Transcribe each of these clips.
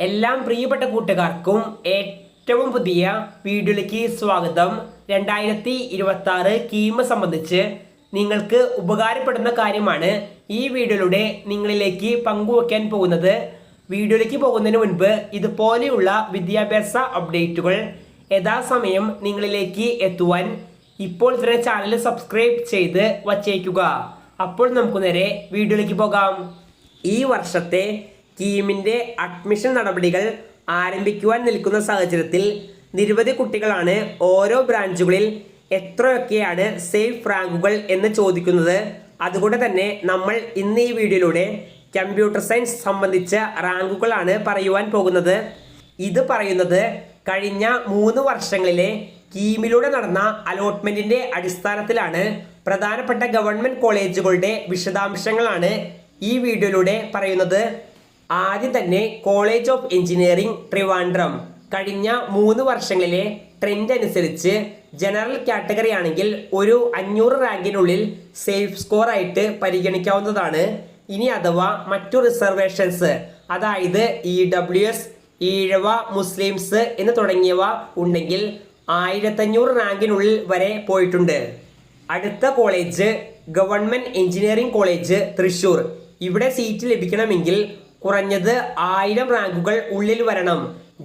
എല്ലാം പ്രിയപ്പെട്ട കൂട്ടുകാർക്കും ഏറ്റവും പുതിയ വീഡിയോയിലേക്ക് സ്വാഗതം. 2026 കീമ സംബന്ധിച്ച് നിങ്ങൾക്ക് ഉപകാരപ്പെടുന്ന കാര്യമാണ് ഈ വീഡിയോയിലൂടെ നിങ്ങളിലേക്ക് പങ്കുവയ്ക്കാൻ പോകുന്നത്. വീഡിയോയിലേക്ക് പോകുന്നതിന് മുൻപ് ഇതുപോലെയുള്ള വിദ്യാഭ്യാസ അപ്ഡേറ്റുകൾ യഥാസമയം നിങ്ങളിലേക്ക് എത്തുവാൻ ഇപ്പോൾ തന്നെ ചാനൽ സബ്സ്ക്രൈബ് ചെയ്ത് വച്ചേക്കുക. അപ്പോൾ നമുക്ക് നേരെ വീഡിയോയിലേക്ക് പോകാം. ഈ വർഷത്തെ കീമിൻ്റെ അഡ്മിഷൻ നടപടികൾ ആരംഭിക്കുവാൻ നിൽക്കുന്ന സാഹചര്യത്തിൽ നിരവധി കുട്ടികളാണ് ഓരോ ബ്രാഞ്ചുകളിൽ എത്രയൊക്കെയാണ് സേഫ് റാങ്കുകൾ എന്ന് ചോദിക്കുന്നത്. അതുകൊണ്ട് തന്നെ നമ്മൾ ഇന്ന് ഈ വീഡിയോയിലൂടെ കമ്പ്യൂട്ടർ സയൻസ് സംബന്ധിച്ച റാങ്കുകളാണ് പറയുവാൻ പോകുന്നത്. ഇത് പറയുന്നത് കഴിഞ്ഞ 3 വർഷങ്ങളിലെ കീമിലൂടെ നടന്ന അലോട്ട്മെന്റിന്റെ അടിസ്ഥാനത്തിലാണ്. പ്രധാനപ്പെട്ട ഗവൺമെന്റ് കോളേജുകളുടെ വിശദാംശങ്ങളാണ് ഈ വീഡിയോയിലൂടെ പറയുന്നത്. ആദ്യം തന്നെ കോളേജ് ഓഫ് എഞ്ചിനീയറിംഗ് ട്രിവാൻഡ്രം കഴിഞ്ഞ 3 വർഷങ്ങളിലെ ട്രെൻഡ് അനുസരിച്ച് ജനറൽ കാറ്റഗറി ആണെങ്കിൽ ഒരു 500 റാങ്കിനുള്ളിൽ സേഫ് സ്കോർ ആയിട്ട് പരിഗണിക്കാവുന്നതാണ്. ഇനി അഥവാ മറ്റു റിസർവേഷൻസ്, അതായത് EWS, ഈഴവ, മുസ്ലിംസ് എന്ന് തുടങ്ങിയവ ഉണ്ടെങ്കിൽ 1500 റാങ്കിനുള്ളിൽ വരെ പോയിട്ടുണ്ട്. അടുത്ത college government engineering college Thrissur. ഇവിടെ സീറ്റ് ലഭിക്കണമെങ്കിൽ കുറഞ്ഞത് 1000 റാങ്കുകൾ ഉള്ളിൽ വരണം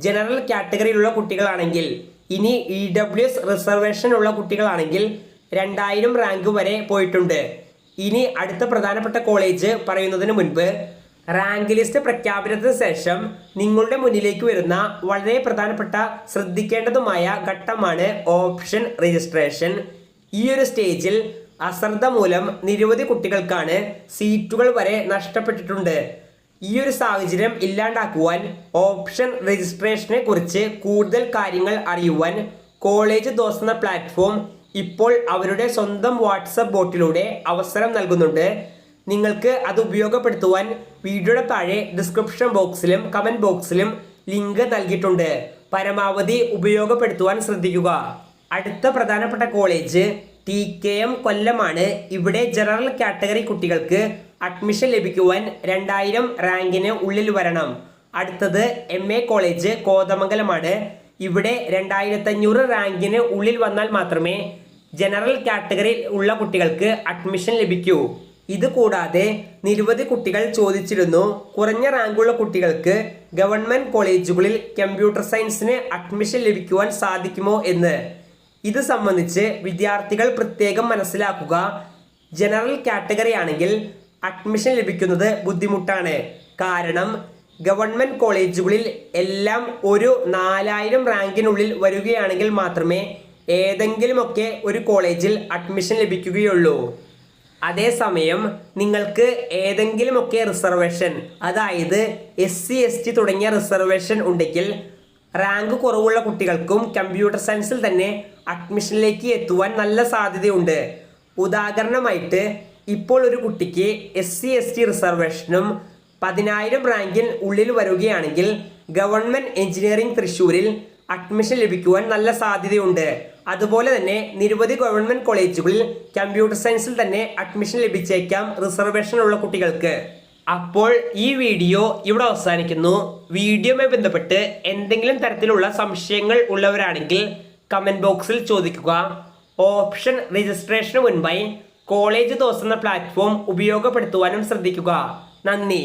ജനറൽ കാറ്റഗറിയിലുള്ള കുട്ടികളാണെങ്കിൽ. ഇനി EWS റിസർവേഷൻ ഉള്ള കുട്ടികളാണെങ്കിൽ 2000 റാങ്ക് വരെ പോയിട്ടുണ്ട്. ഇനി അടുത്ത പ്രധാനപ്പെട്ട കോളേജ് പറയുന്നതിന് മുൻപ് റാങ്ക് ലിസ്റ്റ് പ്രഖ്യാപനത്തിന് ശേഷം നിങ്ങളുടെ മുന്നിലേക്ക് വരുന്ന വളരെ പ്രധാനപ്പെട്ട ശ്രദ്ധിക്കേണ്ടതുമായ ഘട്ടമാണ് ഓപ്ഷൻ രജിസ്ട്രേഷൻ. ഈ ഒരു സ്റ്റേജിൽ അശ്രദ്ധ മൂലം നിരവധി കുട്ടികൾക്കാണ് സീറ്റുകൾ വരെ നഷ്ടപ്പെട്ടിട്ടുണ്ട്. ഈ ഒരു സാഹചര്യം ഇല്ലാണ്ടാക്കുവാൻ ഓപ്ഷൻ രജിസ്ട്രേഷനെ കുറിച്ച് കൂടുതൽ കാര്യങ്ങൾ അറിയുവാൻ കോളേജ് ദോസ് എന്ന പ്ലാറ്റ്ഫോം ഇപ്പോൾ അവരുടെ സ്വന്തം വാട്സപ്പ് ബോട്ടിലൂടെ അവസരം നൽകുന്നുണ്ട്. നിങ്ങൾക്ക് അത് ഉപയോഗപ്പെടുത്തുവാൻ വീഡിയോയുടെ താഴെ ഡിസ്ക്രിപ്ഷൻ ബോക്സിലും കമന്റ് ബോക്സിലും ലിങ്ക് നൽകിയിട്ടുണ്ട്. പരമാവധി ഉപയോഗപ്പെടുത്തുവാൻ ശ്രദ്ധിക്കുക. അടുത്ത പ്രധാനപ്പെട്ട കോളേജ് TKM കൊല്ലമാണ്. ഇവിടെ ജനറൽ കാറ്റഗറി കുട്ടികൾക്ക് അഡ്മിഷൻ ലഭിക്കുവാൻ 2000 റാങ്കിന് ഉള്ളിൽ വരണം. അടുത്തത് MA കോളേജ് കോതമംഗലമാണ്. ഇവിടെ 2500 റാങ്കിന് ഉള്ളിൽ വന്നാൽ മാത്രമേ ജനറൽ കാറ്റഗറി ഉള്ള കുട്ടികൾക്ക് അഡ്മിഷൻ ലഭിക്കൂ. ഇത് കൂടാതെ നിരവധി കുട്ടികൾ ചോദിച്ചിരുന്നു, കുറഞ്ഞ റാങ്കുള്ള കുട്ടികൾക്ക് ഗവൺമെന്റ് കോളേജുകളിൽ കമ്പ്യൂട്ടർ സയൻസിന് അഡ്മിഷൻ ലഭിക്കുവാൻ സാധിക്കുമോ എന്ന്. ഇത് സംബന്ധിച്ച് വിദ്യാർത്ഥികൾ പ്രത്യേകം മനസ്സിലാക്കുക. ജനറൽ കാറ്റഗറി ആണെങ്കിൽ അഡ്മിഷൻ ലഭിക്കുന്നത് ബുദ്ധിമുട്ടാണ്. കാരണം ഗവൺമെന്റ് കോളേജുകളിൽ എല്ലാം ഒരു 4000 റാങ്കിനുള്ളിൽ വരികയാണെങ്കിൽ മാത്രമേ ഏതെങ്കിലുമൊക്കെ ഒരു കോളേജിൽ അഡ്മിഷൻ ലഭിക്കുകയുള്ളൂ. അതേസമയം നിങ്ങൾക്ക് ഏതെങ്കിലുമൊക്കെ റിസർവേഷൻ, അതായത് SC ST തുടങ്ങിയ റിസർവേഷൻ ഉണ്ടെങ്കിൽ റാങ്ക് കുറവുള്ള കുട്ടികൾക്കും കമ്പ്യൂട്ടർ സയൻസിൽ തന്നെ അഡ്മിഷനിലേക്ക് എത്തുവാൻ നല്ല സാധ്യതയുണ്ട്. ഉദാഹരണമായിട്ട് ഇപ്പോൾ ഒരു കുട്ടിക്ക് SC ST റിസർവേഷനും 10000 റാങ്കിന് ഉള്ളിൽ വരികയാണെങ്കിൽ ഗവൺമെന്റ് എഞ്ചിനീയറിംഗ് തൃശ്ശൂരിൽ അഡ്മിഷൻ ലഭിക്കുവാൻ നല്ല സാധ്യതയുണ്ട്. അതുപോലെ തന്നെ നിരവധി ഗവൺമെന്റ് കോളേജുകളിൽ കമ്പ്യൂട്ടർ സയൻസിൽ തന്നെ അഡ്മിഷൻ ലഭിച്ചേക്കാം റിസർവേഷൻ ഉള്ള കുട്ടികൾക്ക്. അപ്പോൾ ഈ വീഡിയോ ഇവിടെ അവസാനിക്കുന്നു. വീഡിയോയുമായി ബന്ധപ്പെട്ട് എന്തെങ്കിലും തരത്തിലുള്ള സംശയങ്ങൾ ഉള്ളവരാണെങ്കിൽ കമന്റ് ബോക്സിൽ ചോദിക്കുക. ഓപ്ഷൻ രജിസ്ട്രേഷന് മുൻപായി കോളേജ് ദോസ് എന്ന പ്ലാറ്റ്ഫോം ഉപയോഗപ്പെടുത്തുവാനും ശ്രദ്ധിക്കുക. നന്ദി.